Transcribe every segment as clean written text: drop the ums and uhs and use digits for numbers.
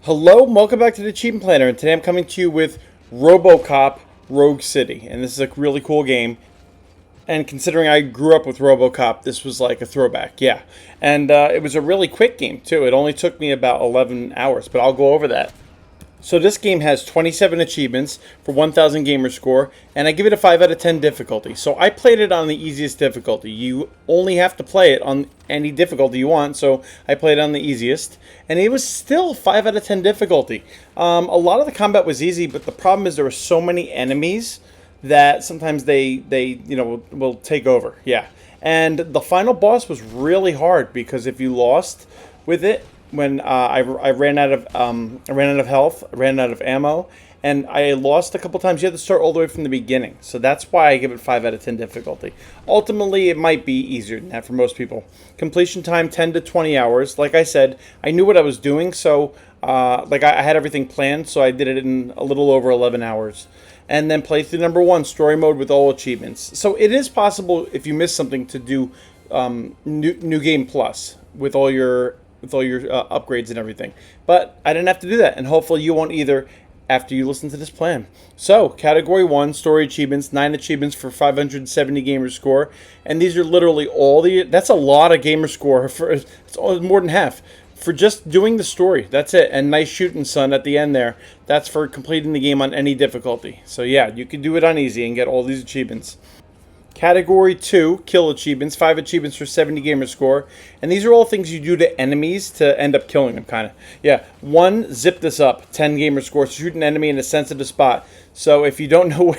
Hello, and welcome back to the Achievement Planner, and today I'm coming to you with RoboCop Rogue City, and this is a really cool game, and considering I grew up with RoboCop, this was like a throwback, yeah. And it was a really quick game, too. It only took me about 11 hours, but I'll go over that. So this game has 27 achievements for 1,000 gamer score, and I give it a 5 out of 10 difficulty. So I played it on the easiest difficulty. You only have to play it on any difficulty you want, so I played it on the easiest, and it was still 5 out of 10 difficulty. A lot of the combat was easy, but the problem is there were so many enemies that sometimes they will take over. Yeah, and the final boss was really hard because if you lost with it, when I ran out of health, I ran out of ammo, and I lost a couple times. You had to start all the way from the beginning, so that's why I give it 5 out of 10 difficulty. Ultimately, it might be easier than that for most people. Completion time 10 to 20 hours. Like I said, I knew what I was doing, so I had everything planned, so I did it in a little over 11 hours. And then play through number 1, story mode with all achievements. So it is possible if you miss something to do new game plus with all your upgrades and everything. But I didn't have to do that, and hopefully you won't either after you listen to this plan. So, Category 1, Story Achievements, 9 achievements for 570 gamer score, and these are literally that's a lot of gamer score, it's more than half, for just doing the story. That's it, and nice shooting, son, at the end there. That's for completing the game on any difficulty. So yeah, you can do it on easy and get all these achievements. Category 2, kill achievements, 5 achievements for 70 gamer score. And these are all things you do to enemies to end up killing them, kind of. Yeah, 1, zip this up, 10 gamer score, shoot an enemy in a sensitive spot. So if you don't know,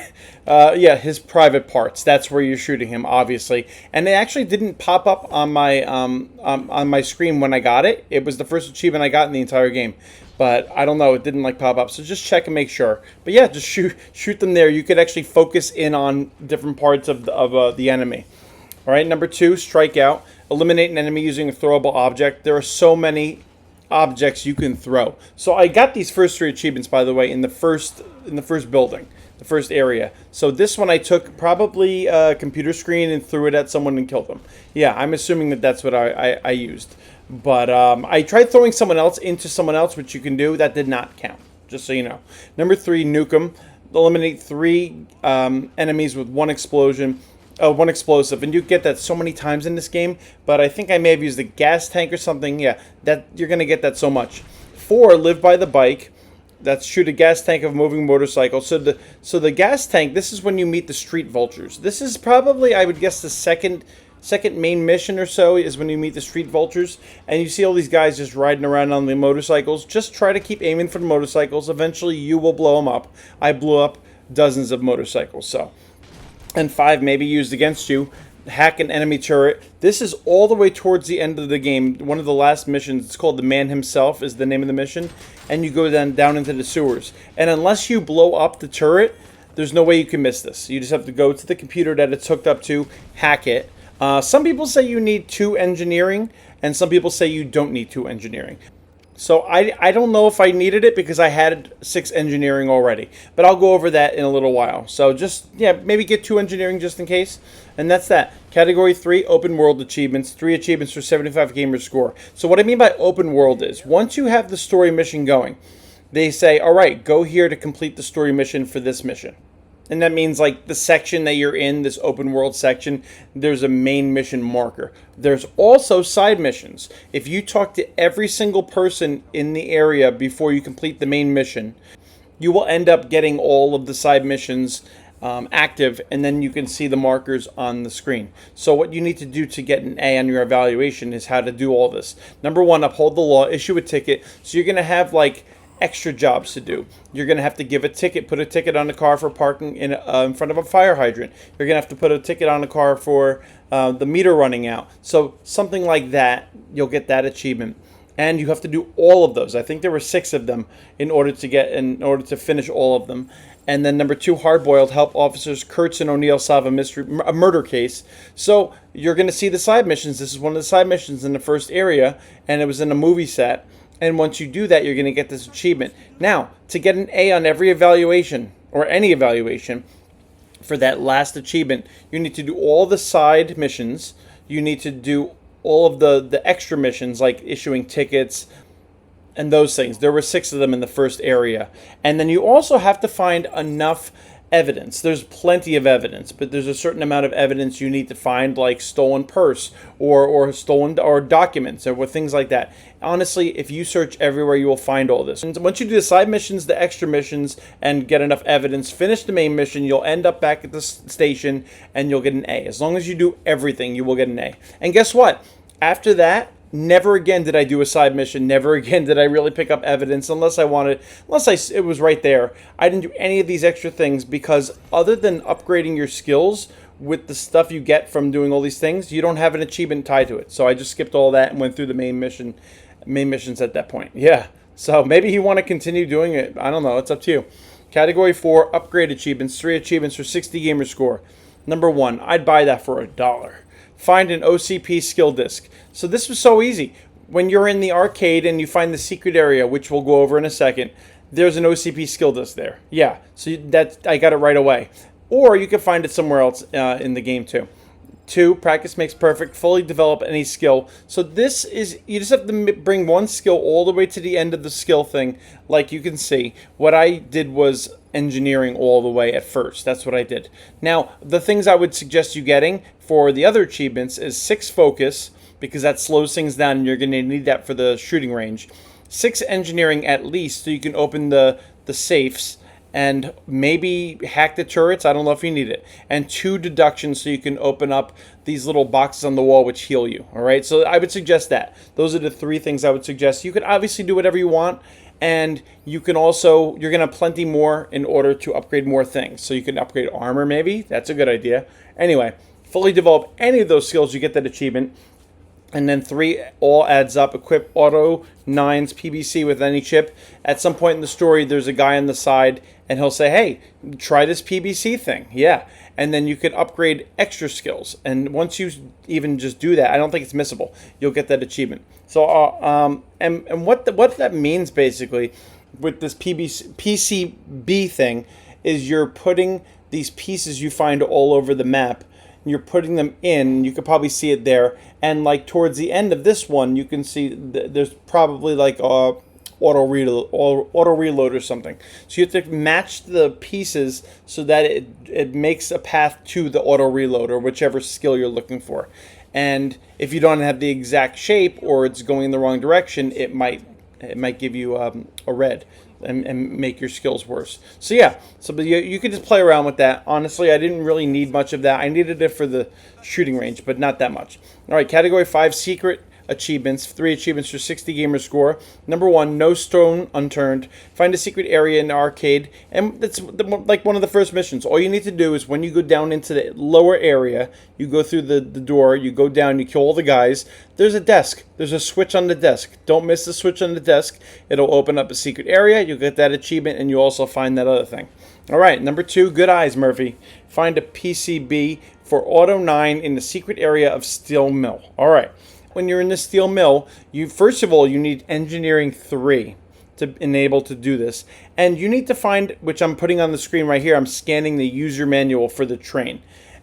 his private parts, that's where you're shooting him, obviously. And it actually didn't pop up on my screen when I got it. It was the first achievement I got in the entire game. But I don't know, it didn't pop up, so just check and make sure. But yeah, just shoot them there. You could actually focus in on different parts of the enemy. All right, number 2, strike out. Eliminate an enemy using a throwable object. There are so many objects you can throw. So I got these first 3 achievements, by the way, in the first building, the first area. So this one I took probably a computer screen and threw it at someone and killed them. Yeah, I'm assuming that's what I used. But I tried throwing someone else into someone else, which you can do. That did not count, just so you know. Number 3, nuke them. Eliminate 3 enemies with 1 explosion. 1 explosive, and you get that so many times in this game, but I think I may have used a gas tank or something. Yeah, that you're going to get that so much. 4, live by the bike. That's shoot a gas tank of a moving motorcycle. So the gas tank, this is when you meet the street vultures. This is probably, I would guess, the second main mission or so is when you meet the street vultures, and you see all these guys just riding around on the motorcycles. Just try to keep aiming for the motorcycles. Eventually, you will blow them up. I blew up dozens of motorcycles, so. And 5, maybe used against you, hack an enemy turret. This is all the way towards the end of the game. One of the last missions, it's called The Man Himself is the name of the mission. And you go down into the sewers. And unless you blow up the turret, there's no way you can miss this. You just have to go to the computer that it's hooked up to, hack it. Some people say you need 2 engineering, and some people say you don't need 2 engineering. So I don't know if I needed it because I had 6 engineering already. But I'll go over that in a little while. So just, yeah, maybe get 2 engineering just in case. And that's that. Category 3, open world achievements. 3 achievements for 75 gamer score. So what I mean by open world is, once you have the story mission going, they say, all right, go here to complete the story mission for this mission. And that means like the section that you're in, this open world section, there's a main mission marker. There's also side missions. If you talk to every single person in the area before you complete the main mission, you will end up getting all of the side missions active, and then you can see the markers on the screen. So what you need to do to get an A on your evaluation is how to do all this. Number 1, uphold the law, issue a ticket. So you're going to have like extra jobs to do. You're going to have to give a ticket, put a ticket on the car for parking in front of a fire hydrant. You're going to have to put a ticket on the car for the meter running out. So something like that, you'll get that achievement. And you have to do all of those. I think there were 6 of them in order to finish all of them. And then number 2, hard-boiled, help officers Kurtz and O'Neill solve a murder case. So you're going to see the side missions. This is one of the side missions in the first area, and it was in a movie set. And once you do that, you're going to get this achievement. Now, to get an A on every evaluation, or any evaluation, for that last achievement, you need to do all the side missions. You need to do all of the extra missions, like issuing tickets, and those things. There were 6 of them in the first area. And then you also have to find enough evidence. There's plenty of evidence, but there's a certain amount of evidence you need to find, like stolen purse or stolen or documents or things like that. Honestly, if you search everywhere, you will find all this. And once you do the side missions, the extra missions, and get enough evidence, finish the main mission, you'll end up back at the station and you'll get an A. As long as you do everything, you will get an A. And guess what? After that, never again did I do a side mission. Never again did I really pick up evidence unless it was right there. I didn't do any of these extra things because other than upgrading your skills with the stuff you get from doing all these things, you don't have an achievement tied to it. So I just skipped all that and went through the main missions at that point. Yeah. So maybe you want to continue doing it. I don't know. It's up to you. Category 4, upgrade achievements. 3 achievements for 60 gamer score. Number 1, I'd buy that for $1. Find an OCP skill disc. So this was so easy. When you're in the arcade and you find the secret area, which we'll go over in a second, there's an OCP skill disc there. Yeah, so I got it right away. Or you can find it somewhere else in the game too. 2, practice makes perfect. Fully develop any skill. So this is, you just have to bring one skill all the way to the end of the skill thing. Like you can see, what I did was engineering all the way at first. That's what I did. Now, the things I would suggest you getting for the other achievements is 6 focus, because that slows things down and you're going to need that for the shooting range. 6 engineering at least, so you can open the safes and maybe hack the turrets. I don't know if you need it. And 2 deduction, so you can open up these little boxes on the wall which heal you. All right, so I would suggest that. Those are the 3 things I would suggest. You could obviously do whatever you want, and you can also, you're going to have plenty more in order to upgrade more things. So you can upgrade armor maybe. That's a good idea. Anyway, fully develop any of those skills, you get that achievement. And then 3 all adds up. Equip Auto 9's PBC with any chip. At some point in the story, there's a guy on the side, and he'll say, hey, try this PBC thing. Yeah. And then you can upgrade extra skills. And once you even just do that, I don't think it's missable. You'll get that achievement. So, and what that means basically with this PCB thing is you're putting these pieces you find all over the map, you're putting them in. You could probably see it there, and like towards the end of this one, you can see there's probably like a auto reload or something. So you have to match the pieces so that it makes a path to the auto reload or whichever skill you're looking for. And if you don't have the exact shape or it's going in the wrong direction, it might give you a red and make your skills worse. So yeah, but you could just play around with that. Honestly, I didn't really need much of that. I needed it for the shooting range, but not that much. All right, category 5, secret achievements. 3 achievements for 60 gamer score. Number 1, no stone unturned. Find a secret area in the arcade, and that's like one of the first missions. All you need to do is when you go down into the lower area, you go through the door, you go down, you kill all the guys. There's a desk. There's a switch on the desk. Don't miss the switch on the desk. It'll open up a secret area. You'll get that achievement, and you also find that other thing. All right, number 2, good eyes, Murphy. Find a PCB for Auto 9 in the secret area of Steel Mill. All right. When you're in the steel mill, first of all, you need engineering 3 to enable to do this. And you need to find, which I'm putting on the screen right here, I'm scanning the user manual for the train.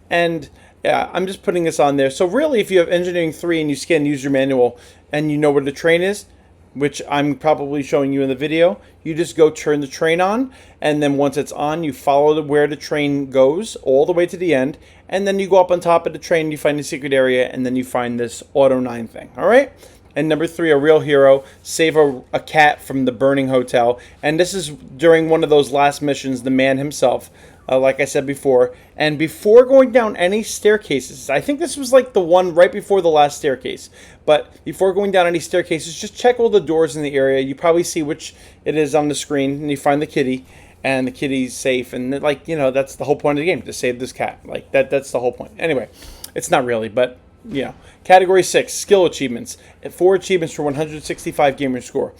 And yeah, I'm just putting this on there. So really, if you have engineering 3 and you scan user manual and you know where the train is, which I'm probably showing you in the video, you just go turn the train on, and then once it's on, you follow where the train goes all the way to the end, and then you go up on top of the train, you find the secret area, and then you find this Auto 9 thing. All right? And number 3, a real hero, save a cat from the burning hotel. And this is during one of those last missions, the man himself, like I said before. And before going down any staircases, I think this was like the one right before the last staircase. But before going down any staircases, just check all the doors in the area. You probably see which it is on the screen, and you find the kitty. And the kitty's safe. And like, you know, that's the whole point of the game, to save this cat. Like that's the whole point. Anyway, it's not really, but you know. Category 6, skill achievements. 4 achievements for 165 gamer score.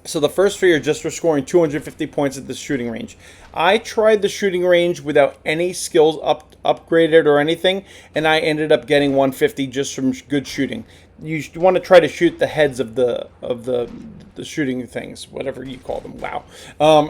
So the first 3 are just for scoring 250 points at the shooting range. I tried the shooting range without any skills upgraded or anything, and I ended up getting 150 just from good shooting. You want to try to shoot the heads of the shooting things, whatever you call them. Wow.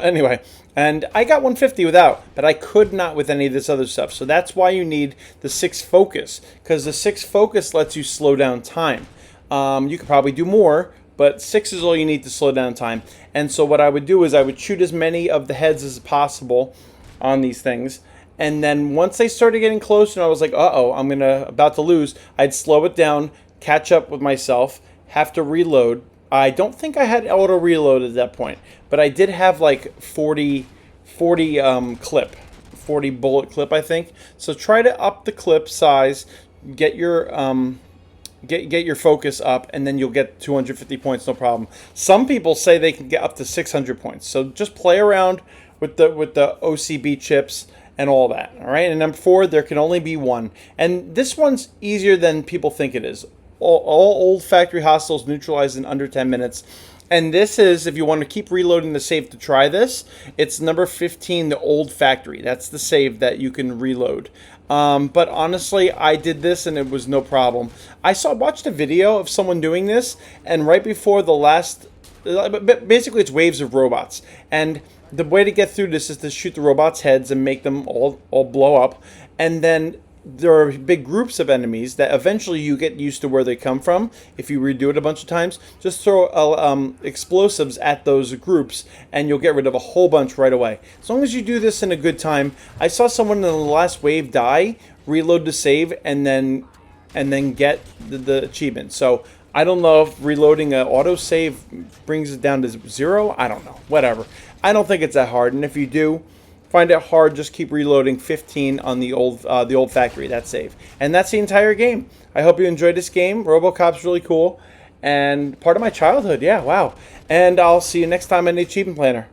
Anyway, and I got 150 without, but I could not with any of this other stuff. So that's why you need the 6 focus, because the 6 focus lets you slow down time. You could probably do more, but 6 is all you need to slow down time. And so what I would do is I would shoot as many of the heads as possible on these things. And then once they started getting close and I was like, uh-oh, I'm about to lose, I'd slow it down, catch up with myself, have to reload. I don't think I had auto reload at that point, but I did have like 40 bullet clip, I think. So try to up the clip size, get your get your focus up, and then you'll get 250 points, no problem. Some people say they can get up to 600 points. So just play around with the OCB chips and all that. All right. And number 4, there can only be one, and this one's easier than people think it is. All old factory hostiles neutralized in under 10 minutes. And this is, if you want to keep reloading the save to try this, it's number 15, the old factory. That's the save that you can reload. But honestly, I did this and it was no problem. I watched a video of someone doing this, and right before the last, basically it's waves of robots. And the way to get through this is to shoot the robots' heads and make them all blow up. And then there are big groups of enemies that eventually you get used to where they come from. If you redo it a bunch of times, just throw explosives at those groups and you'll get rid of a whole bunch right away. As long as you do this in a good time. I saw someone in the last wave die, reload to save, and then get the achievement. So I don't know if reloading an autosave brings it down to 0. I don't know. Whatever. I don't think it's that hard. And if you do find it hard, just keep reloading 15 on the old factory. That's save. And that's the entire game. I hope you enjoyed this game. RoboCop's really cool and part of my childhood. Yeah, wow. And I'll see you next time on the Achievement Planner.